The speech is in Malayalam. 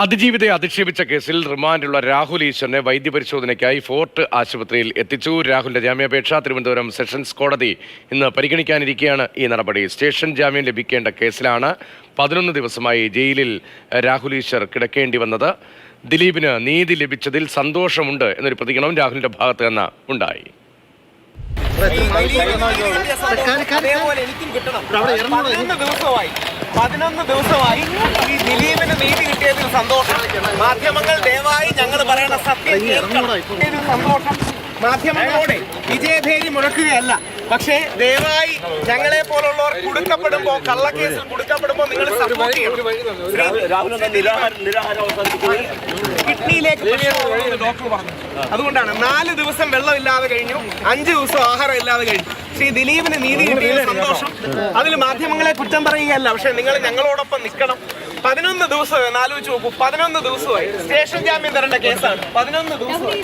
അതിജീവിതയെ അധിക്ഷേപിച്ച കേസിൽ റിമാൻഡിലുള്ള രാഹുൽ ഈശ്വറിനെ വൈദ്യപരിശോധനയ്ക്കായി ഫോർട്ട് ആശുപത്രിയിൽ എത്തിച്ചു. രാഹുലിന്റെ ജാമ്യാപേക്ഷ തിരുവനന്തപുരം സെഷൻസ് കോടതി ഇന്ന് പരിഗണിക്കാനിരിക്കെയാണ് ഈ നടപടി. സ്റ്റേഷൻ ജാമ്യം ലഭിക്കേണ്ട കേസിലാണ് 11 ദിവസമായി ജയിലിൽ രാഹുൽ ഈശ്വർ കിടക്കേണ്ടി വന്നത്. ദിലീപിന് നീതി ലഭിച്ചതിൽ സന്തോഷമുണ്ട് എന്നൊരു പ്രതികരണം രാഹുലിന്റെ ഭാഗത്ത് നിന്ന് ഉണ്ടായി. അതേപോലെ എനിക്കും കിട്ടണം. 11 ദിവസമായി ഈ ദിലീപിന് നീതി കിട്ടിയതിൽ സന്തോഷം. മാധ്യമങ്ങൾ ദയവായി ഞങ്ങൾ പറയുന്ന സത്യം കേൾക്കണം. സന്തോഷം. മാധ്യമങ്ങളോടെ വിജയഭേരി മുഴക്കുകയല്ല, പക്ഷേ ദയവായി ഞങ്ങളെ പോലുള്ളവർ കുടുക്കപ്പെടുമ്പോൾ, കള്ളക്കേസിൽ കുടുക്കപ്പെടുമ്പോൾ നിങ്ങൾ സപ്പോർട്ട് ചെയ്യണം. കിഡ്നിയിലേക്ക് ഡോക്ടർ പറഞ്ഞു. അതുകൊണ്ടാണ് 4 ദിവസം വെള്ളമില്ലാതെ കഴിഞ്ഞു, 5 ദിവസം ആഹാരം ഇല്ലാതെ കഴിഞ്ഞു. ശ്രീ ദിലീപിന് നീതി കിട്ടിയ സന്തോഷം. അതിൽ മാധ്യമങ്ങളെ കുറ്റം പറയുകയല്ല, പക്ഷെ നിങ്ങൾ ഞങ്ങളോടൊപ്പം നിൽക്കണം. 11 ദിവസമായി ആലോചിച്ച് നോക്കൂ. 11 ദിവസമായി സ്റ്റേഷൻ ജാമ്യം തരേണ്ട കേസാണ്. 11 ദിവസമായി.